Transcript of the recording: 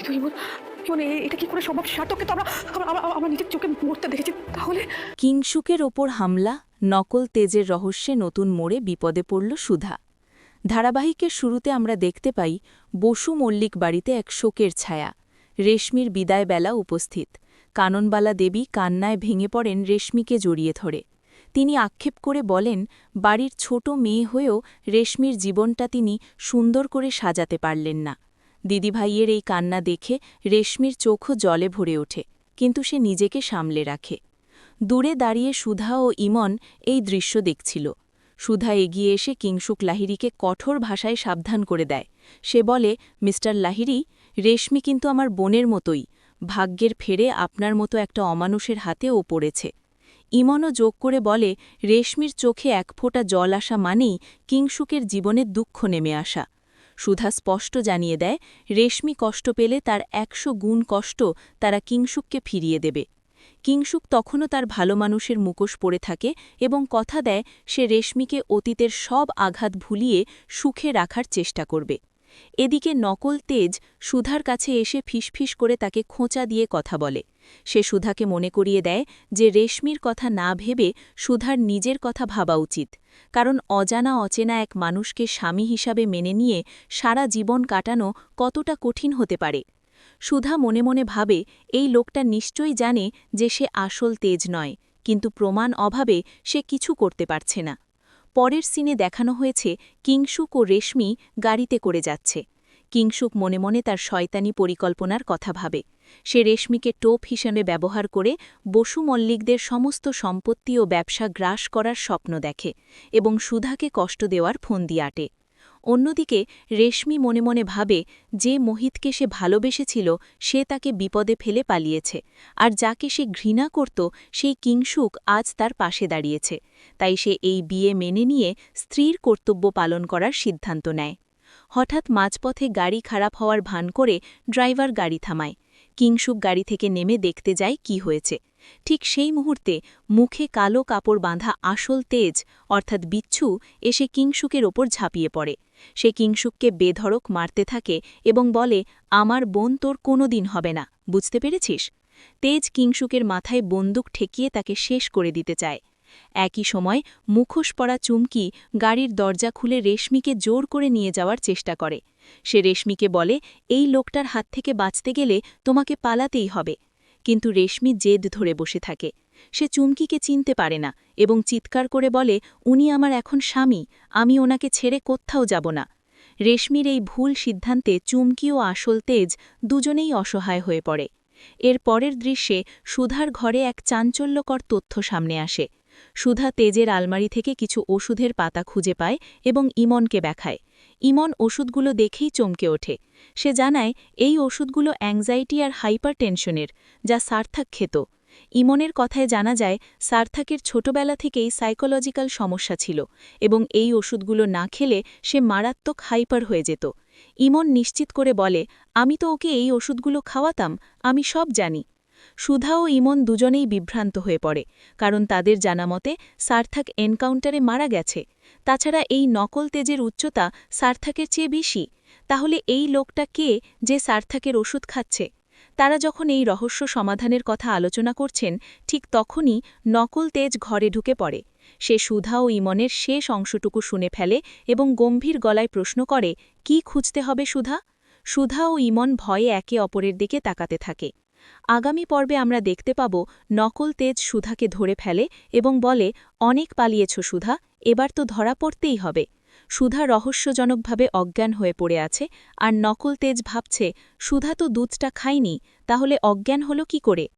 কিন্তু ইমন ইমন এটা কি করে সম্ভব? সার্থককে তো আমরা নিজের চোখে মরতে দেখেছি। তাহলে কিংশুকের ওপর হামলা, নকল তেজের রহস্যে নতুন মোড়ে বিপদে পড়ল সুধা। ধারাবাহিকের শুরুতে আমরা দেখতে পাই বসু মল্লিক বাড়িতে এক শোকের ছায়া। রেশমির বিদায়বেলা উপস্থিত। কাননবালা দেবী কান্নায় ভেঙে পড়েন রেশমিকে জড়িয়ে ধরে। তিনি আক্ষেপ করে বলেন, বাড়ির ছোট মেয়ে হয়েও রেশমির জীবনটা তিনি সুন্দর করে সাজাতে পারলেন না। দিদিভাইয়ের এই কান্না দেখে রেশমির চোখও জলে ভরে ওঠে, কিন্তু সে নিজেকে সামলে রাখে। দূরে দাঁড়িয়ে সুধা ও ইমন এই দৃশ্য দেখছিল। সুধা এগিয়ে এসে কিংশুক লাহিড়ীকে কঠোর ভাষায় সাবধান করে দেয়। সে বলে, মিস্টার লাহিড়ী, রেশমি কিন্তু আমার বোনের মতোই। ভাগ্যের ফেরে আপনার মতো একটা অমানুষের হাতে ও পড়েছে। ইমনও যোগ করে বলে, রেশমির চোখে এক ফোঁটা জল আসা মানেই কিংশুকের জীবনে দুঃখ নেমে আসা। সুধা স্পষ্ট জানিয়ে দেয়, রেশমি কষ্ট পেলে তার ১০০ গুণ কষ্ট তারা কিংশুককে ফিরিয়ে দেবে। কিংশুক তখনও তার ভালো মানুষের মুখোশ পরে থাকে এবং কথা দেয় সে রেশমিকে অতীতের সব আঘাত ভুলিয়ে সুখে রাখার চেষ্টা করবে। এদিকে নকল তেজ সুধার কাছে এসে ফিসফিস করে তাকে খোঁচা দিয়ে কথা বলে। সে সুধাকে মনে করিয়ে দেয় যে রেশমির কথা না ভেবে সুধার নিজের কথা ভাবা উচিত, কারণ অজানা অচেনা এক মানুষকে স্বামী হিসাবে মেনে নিয়ে সারা জীবন কাটানো কতটা কঠিন হতে পারে। সুধা মনে মনে ভাবে, এই লোকটা নিশ্চয়ই জানে যে সে আসল তেজ নয়, কিন্তু প্রমাণ অভাবে সে কিছু করতে পারছে না। পরের সিনে দেখানো হয়েছে কিংশুক ও রেশমি গাড়িতে করে যাচ্ছে। কিংশুক মনে মনে তার শয়তানি পরিকল্পনার কথা ভাবে। সে রেশমিকে টোপ হিসেবে ব্যবহার করে বসু মল্লিকদের সমস্ত সম্পত্তি ও ব্যবসা গ্রাস করার স্বপ্ন দেখে এবং সুধাকে কষ্ট দেওয়ার ফন্দি আটে। অন্যদিকে রেশমি মনে মনে ভাবে, যে মোহিতকে সে ভালোবেসেছিল সে তাকে বিপদে ফেলে পালিয়েছে, আর যাকে সে ঘৃণা করত সেই কিংশুক আজ তার পাশে দাঁড়িয়েছে। তাই সে এই বিয়ে মেনে নিয়ে স্ত্রীর কর্তব্য পালন করার সিদ্ধান্ত নেয়। হঠাৎ মাঝপথে গাড়ি খারাপ হওয়ার ভান করে ড্রাইভার গাড়ি থামায়। কিংশুক গাড়ি থেকে নেমে দেখতে যায় কি হয়েছে। ঠিক সেই মুহূর্তে মুখে কালো কাপড় বাঁধা আসল তেজ অর্থাৎ বিচ্ছু এসে কিংশুকের ওপর ঝাঁপিয়ে পড়ে। সে কিংশুককে বেধড়ক মারতে থাকে এবং বলে, আমার বোন তোর কোনো দিন হবে না, বুঝতে পেরেছিস? তেজ কিংশুকের মাথায় বন্দুক ঠেকিয়ে তাকে শেষ করে দিতে চায়। একই সময় মুখোশ পরা চুমকি গাড়ির দরজা খুলে রেশমিকে জোর করে নিয়ে যাওয়ার চেষ্টা করে। সে রেশমিকে বলে, এই লোকটার হাত থেকে বাঁচতে গেলে তোমাকে পালাতেই হবে। কিন্তু রেশমি জেদ ধরে বসে থাকে। সে চুমকিকে চিনতে পারে না এবং চিৎকার করে বলে, উনি আমার এখন স্বামী, আমি ওনাকে ছেড়ে কোথাও যাব না। রেশমির এই ভুল সিদ্ধান্তে চুমকি ও আসল তেজ দুজনেই অসহায় হয়ে পড়ে। এর পরের দৃশ্যে সুধার ঘরে এক চাঞ্চল্যকর তথ্য সামনে আসে। সুধা তেজের আলমারি থেকে কিছু ওষুধের পাতা খুঁজে পায় এবং ইমনকে দেখায়। ইমন ওষুধগুলো দেখেই চমকে ওঠে। সে জানায় এই ওষুধগুলো অ্যাংজাইটি আর হাইপার টেনশনের, যা সার্থক খেত। ইমনের কথায় জানা যায় সার্থকের ছোটবেলা থেকেই সাইকোলজিক্যাল সমস্যা ছিল এবং এই ওষুধগুলো না খেলে সে মারাত্মক হাইপার হয়ে যেত। ইমন নিশ্চিত করে বলে, আমি তো ওকে এই ওষুধগুলো খাওয়াতাম, আমি সব জানি। সুধা ও ইমন দুজনেই বিভ্রান্ত হয়ে পড়ে, কারণ তাদের জানামতে সার্থক এনকাউন্টারে মারা গেছে। তাছাড়া এই নকল তেজের উচ্চতা সার্থকের চেয়ে বেশি। তাহলে এই লোকটা কে যে সার্থকের ওষুধ খাচ্ছে? তারা যখন এই রহস্য সমাধানের কথা আলোচনা করছেন, ঠিক তখনই নকল তেজ ঘরে ঢুকে পড়ে। সে সুধা ও ইমনের শেষ অংশটুকু শুনে ফেলে এবং গম্ভীর গলায় প্রশ্ন করে, কি খুঁজতে হবে সুধা? সুধা ও ইমন ভয়ে একে অপরের দিকে তাকাতে থাকে। আগামী পর্বে আমরা দেখতে পাব নকল তেজ সুধাকে ধরে ফেলে এবং বলে, অনেক পালিয়েছ সুধা, এবার তো ধরা পড়তেই হবে। সুধা রহস্যজনকভাবে অজ্ঞান হয়ে পড়ে আছে, আর নকল তেজ ভাবছে, সুধা তো দুধটা খায়নি, তাহলে অজ্ঞান হলো কি করে?